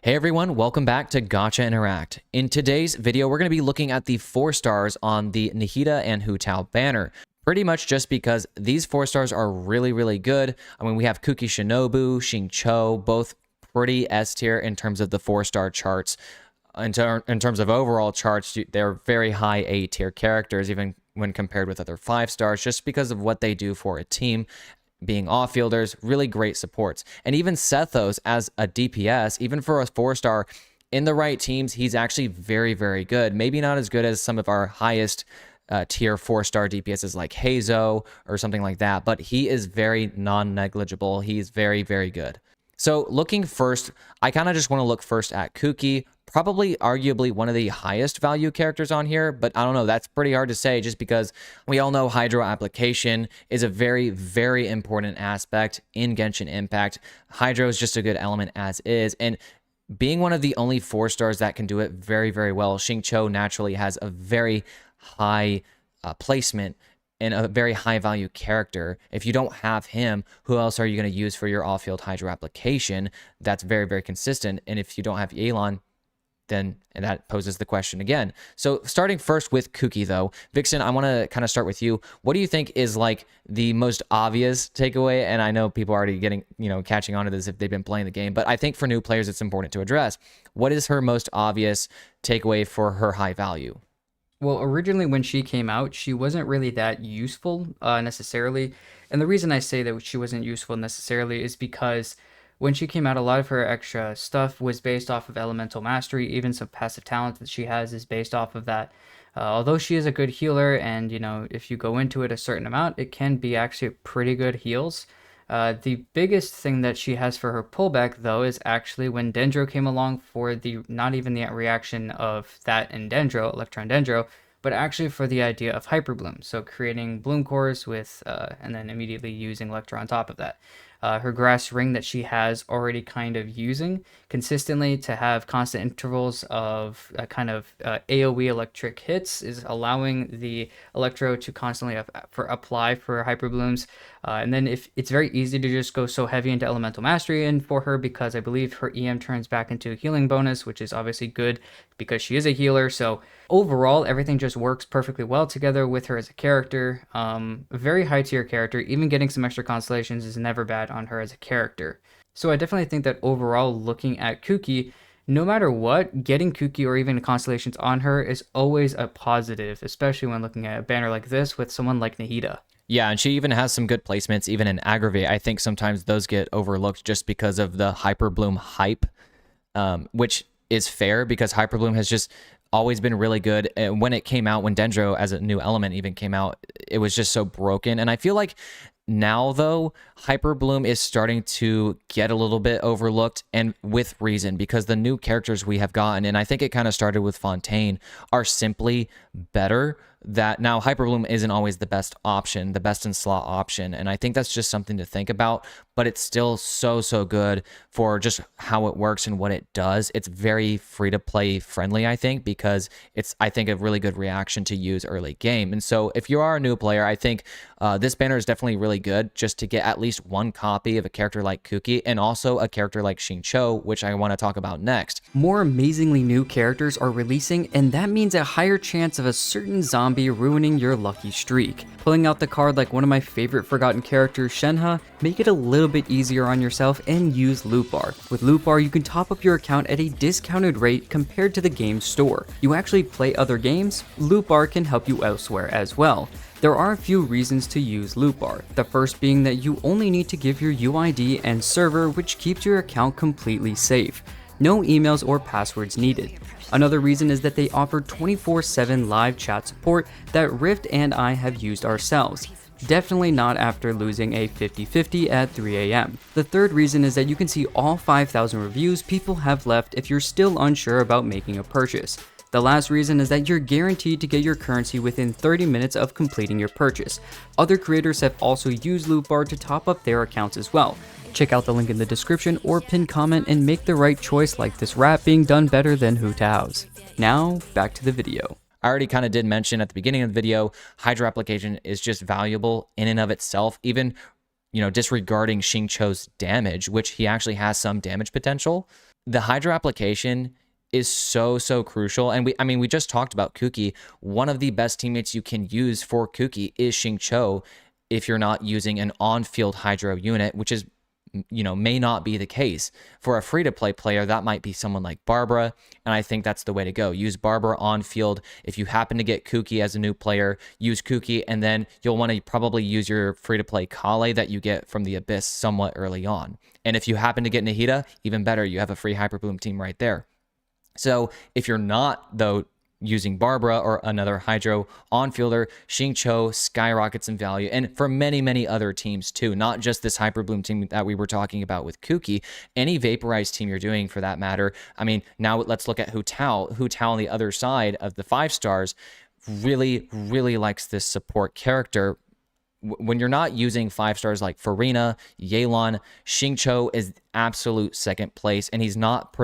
Hey everyone, welcome back to Gotcha Interact. In today's video, we're going to be looking at the 4 stars on the Nahida and Hu Tao banner. Pretty much just because these 4 stars are really good. I mean, we have Kuki Shinobu, Xingqiu, both pretty S tier in terms of the 4-star charts. In terms of overall charts, they're very high A tier characters, even when compared with other 5 stars, just because of what they do for a team. Being off-fielders, really great supports. And even Sethos as a DPS, even for a 4-star, in the right teams, he's actually very good. Maybe not as good as some of our highest tier 4-star DPSs like Hazo or something like that, but he is very non-negligible. He's very good. So looking first, I kind of just want to look first at Kuki, probably arguably one of the highest value characters on here, but I don't know, that's pretty hard to say just because we all know hydro application is a very important aspect in Genshin Impact. Hydro is just a good element as is, and being one of the only 4 stars that can do it very well, Xingqiu naturally has a very high placement and a very high value character. If you don't have him, who else are you going to use for your off-field hydro application? That's very consistent. And if you don't have Yelan, then and that poses the question again. So starting first with Kuki though, Vixen, I want to kind of start with you. What do you think is like the most obvious takeaway? And I know people are already getting, catching on to this if they've been playing the game, but I think for new players, it's important to address. What is her most obvious takeaway for her high value? Well, originally when she came out, she wasn't really that useful necessarily. And the reason I say that she wasn't useful necessarily is because when she came out, a lot of her extra stuff was based off of elemental mastery. Even some passive talent that she has is based off of that. Although she is a good healer and, if you go into it a certain amount, it can be actually pretty good heals. The biggest thing that she has for her pullback, though, is actually when Dendro came along for not even the reaction of that in Dendro, Electron Dendro, but actually for the idea of hyperbloom. So creating bloom cores with, and then immediately using Electro on top of that. Her grass ring that she has already kind of using consistently to have constant intervals of AoE electric hits is allowing the Electro to constantly apply for hyperblooms. And then if it's very easy to just go so heavy into elemental mastery and for her, because I believe her EM turns back into a healing bonus, which is obviously good because she is a healer. So overall, everything just works perfectly well together with her as a character. A very high tier character. Even getting some extra constellations is never bad on her as a character. So I definitely think that overall, looking at Kuki, no matter what, getting Kuki or even constellations on her is always a positive, especially when looking at a banner like this with someone like Nahida. Yeah, and she even has some good placements, even in Aggravate. I think sometimes those get overlooked just because of the Hyperbloom hype, which is fair because Hyperbloom has just always been really good. And when it came out, when Dendro as a new element even came out, it was just so broken. And I feel like now, though, Hyperbloom is starting to get a little bit overlooked, and with reason, because the new characters we have gotten, and I think it kind of started with Fontaine, are simply better. That now Hyperbloom isn't always the best option, the best in slot option, and I think that's just something to think about, but it's still so good for just how it works and what it does. It's very free-to-play friendly, I think, because it's, I think, a really good reaction to use early game. And so if you are a new player, I think this banner is definitely really good just to get at least one copy of a character like Kuki and also a character like Xingqiu, which I want to talk about next. More amazingly new characters are releasing, and that means a higher chance of a certain zombie ruining your lucky streak. Pulling out the card like one of my favorite forgotten characters, Shenhe, make it a little bit easier on yourself and use Lootbar. With Lootbar, you can top up your account at a discounted rate compared to the game's store. You actually play other games, Lootbar can help you elsewhere as well. There are a few reasons to use Lootbar, the first being that you only need to give your UID and server, which keeps your account completely safe. No emails or passwords needed. Another reason is that they offer 24/7 live chat support that Rift and I have used ourselves. Definitely not after losing a 50-50 at 3 AM. The third reason is that you can see all 5,000 reviews people have left if you're still unsure about making a purchase. The last reason is that you're guaranteed to get your currency within 30 minutes of completing your purchase. Other creators have also used Lootbar to top up their accounts as well. Check out the link in the description or pinned comment and make the right choice, like this rap being done better than Hu Tao's. Now, back to the video. I already kind of did mention at the beginning of the video, hydro application is just valuable in and of itself, even, disregarding Xingqiu's damage, which he actually has some damage potential. the Hydra application is so crucial. And we just talked about Kuki. One of the best teammates you can use for Kuki is Xingqiu if you're not using an on-field Hydra unit, which is, may not be the case. For a free-to-play player, that might be someone like Barbara, and I think that's the way to go. Use Barbara on field. If you happen to get Kuki as a new player, use Kuki, and then you'll want to probably use your free-to-play Kale that you get from the Abyss somewhat early on. And if you happen to get Nahida, even better, you have a free hyperbloom team right there. So if you're not, though, using Barbara or another Hydro on-fielder, Xingqiu skyrockets in value, and for many other teams too, not just this Hyperbloom team that we were talking about with Kuki. Any Vaporized team you're doing for that matter. I mean, now let's look at Hu Tao. Hu Tao on the other side of the 5 stars really likes this support character. When you're not using 5 stars like Farina, Yelan, Xingqiu is absolute second place, and he's not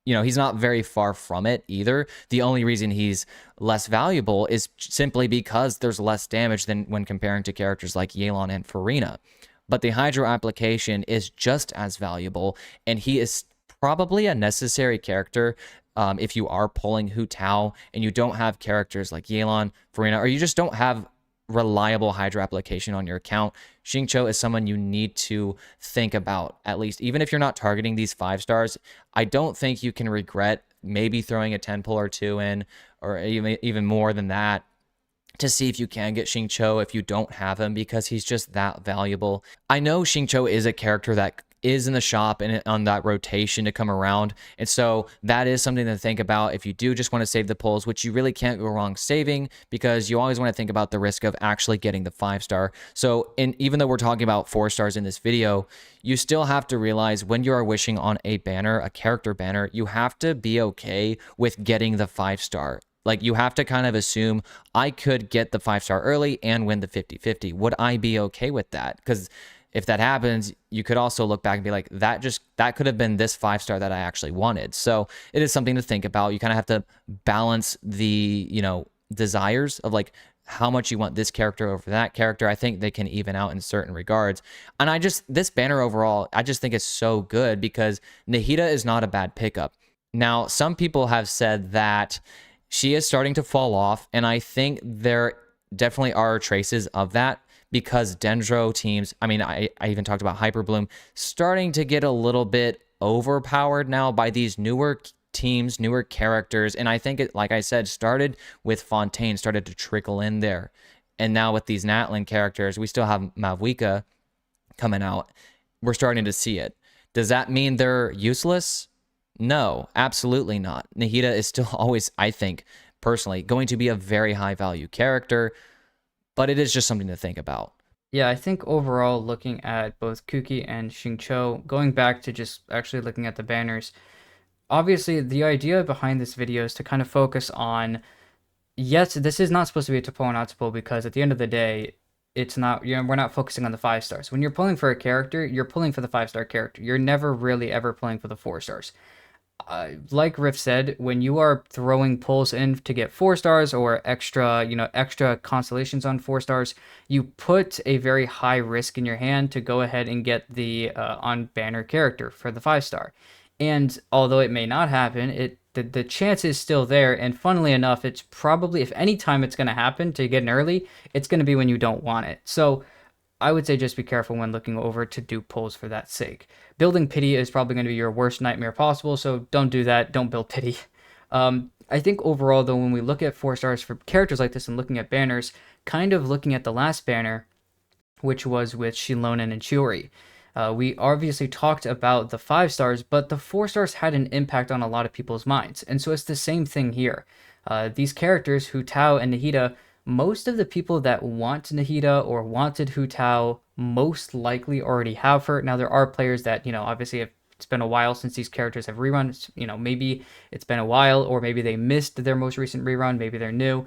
he's not very far from it either. The only reason he's less valuable is simply because there's less damage than when comparing to characters like Yelan and Farina. But the Hydro application is just as valuable, and he is probably a necessary character if you are pulling Hu Tao and you don't have characters like Yelan, Farina, or you just don't have reliable Hydra application on your account. Xingqiu is someone you need to think about, at least. Even if you're not targeting these 5 stars, I don't think you can regret maybe throwing a 10 pull or 2 in, or even more than that, to see if you can get Xingqiu if you don't have him, because he's just that valuable. I know Xingqiu is a character that is in the shop and on that rotation to come around, and so that is something to think about if you do just want to save the pulls, which you really can't go wrong saving, because you always want to think about the risk of actually getting the 5 star. So even though we're talking about 4 stars in this video, you still have to realize when you are wishing on a banner, a character banner, you have to be okay with getting the 5 star. Like, you have to kind of assume, I could get the 5 star early and win the 50-50. Would I be okay with that? Because if that happens, you could also look back and be like, that could have been this 5 star that I actually wanted. So it is something to think about. You kind of have to balance the, desires of like how much you want this character over that character. I think they can even out in certain regards. And this banner overall, I just think is so good because Nahida is not a bad pickup. Now, some people have said that she is starting to fall off, and I think there definitely are traces of that, because Dendro teams, I even talked about Hyperbloom, starting to get a little bit overpowered now by these newer teams, newer characters. And I think it, like I said, started with Fontaine, started to trickle in there. And now with these Natlin characters, we still have Mavwika coming out. We're starting to see it. Does that mean they're useless? No, absolutely not. Nahida is still always, I think, personally, going to be a very high value character, but it is just something to think about. Yeah, I think overall, looking at both Kuki and Xingqiu, going back to just actually looking at the banners, obviously the idea behind this video is to kind of focus on, yes, this is not supposed to be a to pull or not to pull, because at the end of the day, it's not, we're not focusing on the 5 stars. When you're pulling for a character, you're pulling for the 5-star character. You're never really ever pulling for the 4 stars. Like Riff said, when you are throwing pulls in to get 4 stars or extra constellations on 4 stars, you put a very high risk in your hand to go ahead and get the on banner character for the 5 star. And although it may not happen, the chance is still there. And funnily enough, it's probably, if any time it's going to happen to get an early, it's going to be when you don't want it. So I would say just be careful when looking over to do pulls for that sake. Building pity is probably going to be your worst nightmare possible, so don't do that. Don't build pity. I think overall, though, when we look at 4 stars for characters like this and looking at banners, kind of looking at the last banner, which was with Shilonen and Chiori. We obviously talked about the 5 stars, but the 4 stars had an impact on a lot of people's minds. And so it's the same thing here. These characters, Hu Tao and Nahida, most of the people that want Nahida or wanted Hu Tao most likely already have her. Now, there are players that, obviously it's been a while since these characters have reruns. Maybe it's been a while, or maybe they missed their most recent rerun. Maybe they're new.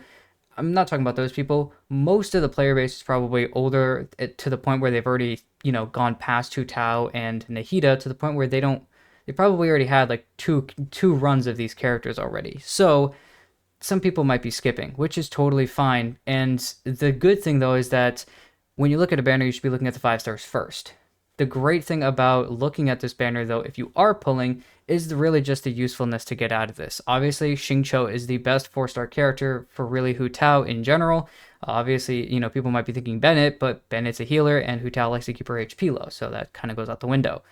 I'm not talking about those people. Most of the player base is probably older to the point where they've already, gone past Hu Tao and Nahida, to the point where they probably already had like two runs of these characters already. So some people might be skipping, which is totally fine. And the good thing, though, is that when you look at a banner, you should be looking at the 5 stars first. The great thing about looking at this banner, though, if you are pulling, is really just the usefulness to get out of this. Obviously, Xingqiu is the best 4-star character for really Hu Tao in general. Obviously, people might be thinking Bennett, but Bennett's a healer, and Hu Tao likes to keep her HP low, so that kind of goes out the window.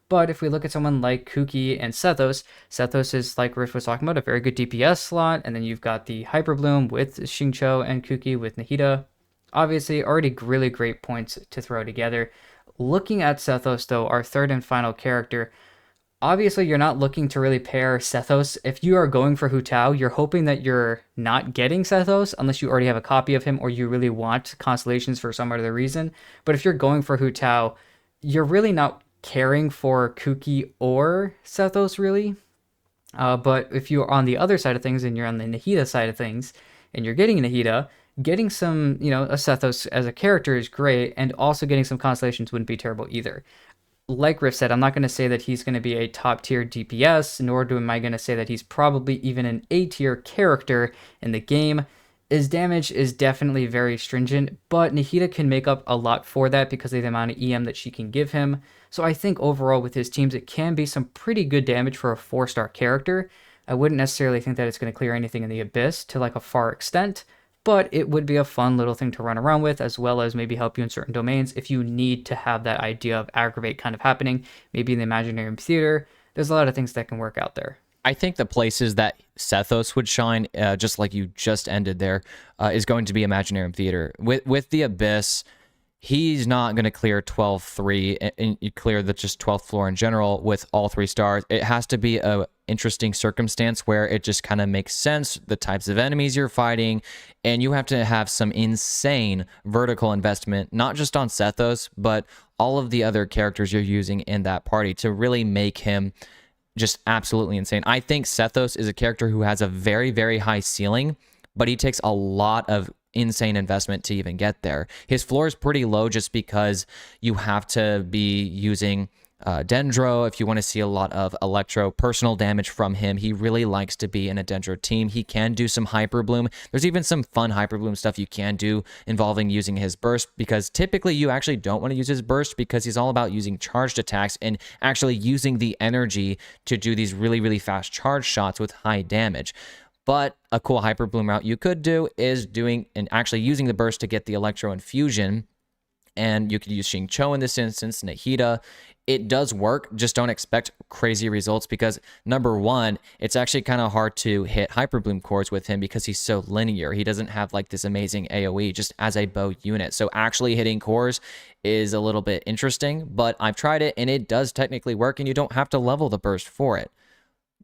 But if we look at someone like Kuki and Sethos, Sethos is, like Riff was talking about, a very good DPS slot, and then you've got the hyperbloom with Xingqiu and Kuki with Nahida. Obviously, already really great points to throw together. Looking at Sethos, though, our third and final character, obviously you're not looking to really pair Sethos. If you are going for Hu Tao, you're hoping that you're not getting Sethos unless you already have a copy of him or you really want constellations for some other reason. But if you're going for Hu Tao, you're really not caring for Kuki or Sethos, really. But if you're on the other side of things and you're on the Nahida side of things and you're getting Nahida, getting some, a Sethos as a character is great, and also getting some constellations wouldn't be terrible either. Like Riff said, I'm not going to say that he's going to be a top tier DPS, nor am I going to say that he's probably even an A tier character in the game. His damage is definitely very stringent, but Nahida can make up a lot for that because of the amount of EM that she can give him. So I think overall with his teams, it can be some pretty good damage for a 4-star character. I wouldn't necessarily think that it's going to clear anything in the Abyss to like a far extent, but it would be a fun little thing to run around with, as well as maybe help you in certain domains if you need to have that idea of aggravate kind of happening, maybe in the Imaginarium Theater. There's a lot of things that can work out there. I think the places that Sethos would shine, just like you just ended there, is going to be Imaginarium Theater. With the Abyss, he's not going to clear 12-3 and you clear the just 12th floor in general with all 3 stars. It has to be a interesting circumstance where it just kind of makes sense, the types of enemies you're fighting, and you have to have some insane vertical investment, not just on Sethos, but all of the other characters you're using in that party to really make him just absolutely insane. I think Sethos is a character who has a very, very high ceiling, but he takes a lot of insane investment to even get there. His floor is pretty low just because you have to be using Dendro if you want to see a lot of Electro personal damage from him. He really likes to be in a Dendro team. He can do some Hyperbloom. There's even some fun Hyperbloom stuff you can do involving using his burst, because typically you actually don't want to use his burst because he's all about using charged attacks and actually using the energy to do these really, really fast charge shots with high damage. But a cool Hyperbloom route you could do is doing and actually using the burst to get the Electro Infusion. And you could use Xingqiu in this instance, Nahida. It does work, just don't expect crazy results because, number one, it's actually kind of hard to hit Hyperbloom cores with him because he's so linear. He doesn't have like this amazing AoE just as a bow unit. So actually hitting cores is a little bit interesting, but I've tried it and it does technically work and you don't have to level the burst for it.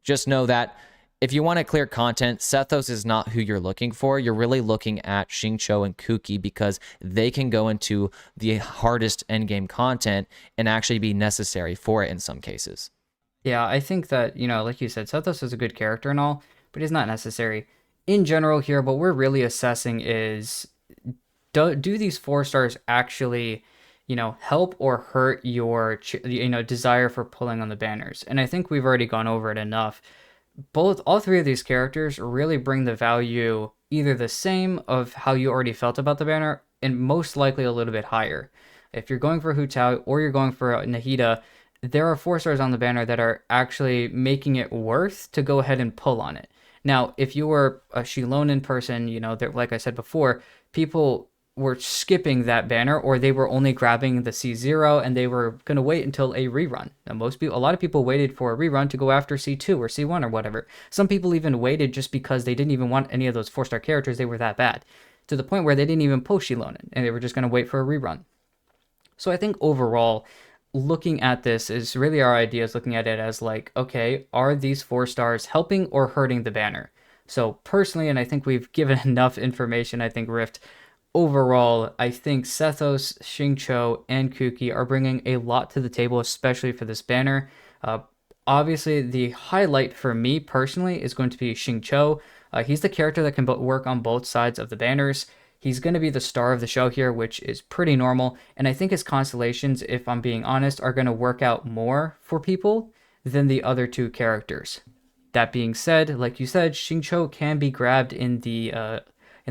Just know that if you want to clear content, Sethos is not who you're looking for. You're really looking at Xingqiu and Kuki because they can go into the hardest endgame content and actually be necessary for it in some cases. Yeah, I think that, like you said, Sethos is a good character and all, but he's not necessary. In general here, what we're really assessing is, do these 4 stars actually, help or hurt your, desire for pulling on the banners? And I think we've already gone over it enough. All 3 of these characters really bring the value either the same of how you already felt about the banner, and most likely a little bit higher. If you're going for Hu Tao or you're going for Nahida, there are 4 stars on the banner that are actually making it worth to go ahead and pull on it. Now, if you were a Shilonen person, like I said before, people were skipping that banner, or they were only grabbing the C0 and they were going to wait until a rerun. Now, a lot of people waited for a rerun to go after C2 or C1 or whatever. Some people even waited just because they didn't even want any of those 4-star characters. They were that bad, to the point where they didn't even post Shilonen and they were just going to wait for a rerun. So I think overall, looking at this is really our idea is looking at it as like, okay, are these 4 stars helping or hurting the banner? So personally, and I think we've given enough information, I think Rift, overall, I think Sethos, Xingqiu, and Kuki are bringing a lot to the table, especially for this banner. Obviously, the highlight for me personally is going to be Xingqiu. He's the character that can work on both sides of the banners. He's going to be the star of the show here, which is pretty normal. And I think his constellations, if I'm being honest, are going to work out more for people than the other 2 characters. That being said, like you said, Xingqiu can be grabbed in the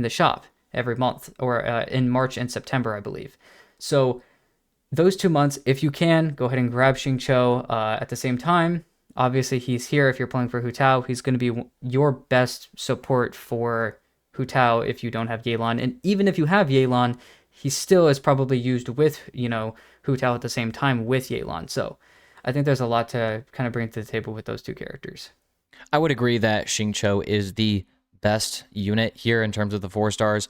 shop every month, or in March and September, I believe. So those 2 months, if you can, go ahead and grab Xingqiu. At the same time, obviously he's here. If you're playing for Hu Tao, he's going to be your best support for Hu Tao if you don't have Yelan. And even if you have Yelan, he still is probably used with, Hu Tao at the same time with Yelan. So I think there's a lot to kind of bring to the table with those two characters. I would agree that Xingqiu is the best unit here in terms of the 4 stars.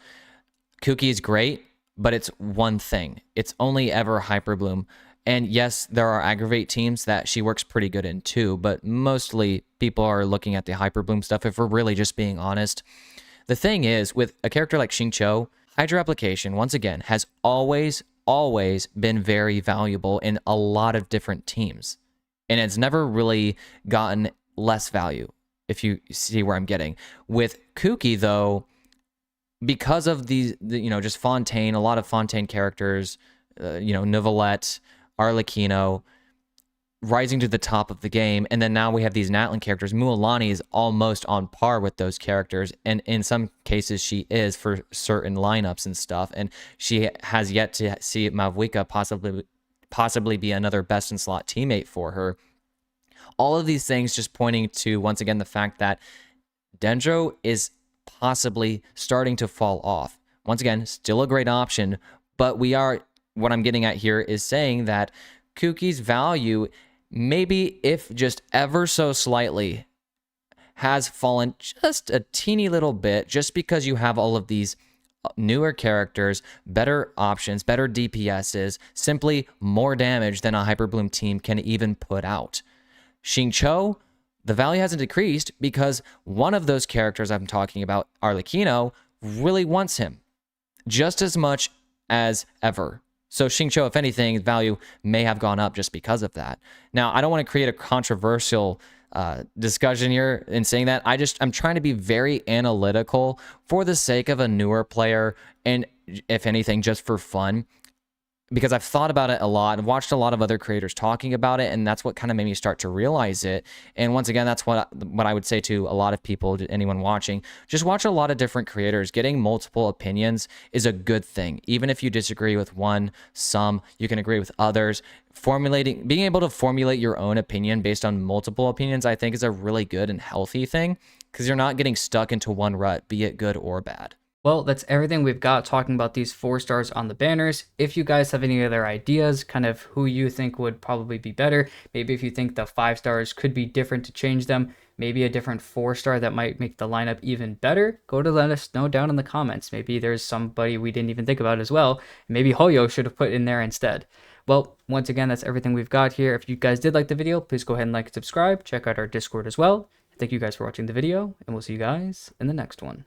Kuki is great, but it's one thing. It's only ever hyperbloom. And yes, there are aggravate teams that she works pretty good in too, but mostly people are looking at the hyperbloom stuff if we're really just being honest. The thing is, with a character like Xingqiu, Hydra application, once again, has always been very valuable in a lot of different teams. And it's never really gotten less value, if you see where I'm getting. With Kuki, though, because of just Fontaine, a lot of Fontaine characters, Novelette, Arlecchino, rising to the top of the game, and then now we have these Natlan characters. Mualani is almost on par with those characters, and in some cases she is for certain lineups and stuff, and she has yet to see Mavwika possibly be another best-in-slot teammate for her. All of these things just pointing to, once again, the fact that Dendro is possibly starting to fall off. Once again, still a great option, but what I'm getting at here is saying that Kuki's value, maybe if just ever so slightly, has fallen just a teeny little bit just because you have all of these newer characters, better options, better DPSs, simply more damage than a Hyperbloom team can even put out. Xingqiu, the value hasn't decreased because one of those characters I'm talking about, Arlecchino, really wants him just as much as ever. So Xingqiu, if anything, value may have gone up just because of that. Now, I don't want to create a controversial discussion here in saying that. I'm trying to be very analytical for the sake of a newer player, and if anything, just for fun, because I've thought about it a lot. I've watched a lot of other creators talking about it, and that's what kind of made me start to realize it. And once again, that's what I would say to a lot of people, to anyone watching. Just watch a lot of different creators. Getting multiple opinions is a good thing. Even if you disagree with some, you can agree with others. Being able to formulate your own opinion based on multiple opinions, I think is a really good and healthy thing, because you're not getting stuck into one rut, be it good or bad. Well, that's everything we've got talking about these 4 stars on the banners. If you guys have any other ideas, kind of who you think would probably be better, maybe if you think the 5 stars could be different to change them, maybe a different 4-star that might make the lineup even better, go to let us know down in the comments. Maybe there's somebody we didn't even think about as well. Maybe Hoyo should have put in there instead. Well, once again, that's everything we've got here. If you guys did like the video, please go ahead and like and subscribe. Check out our Discord as well. Thank you guys for watching the video, and we'll see you guys in the next one.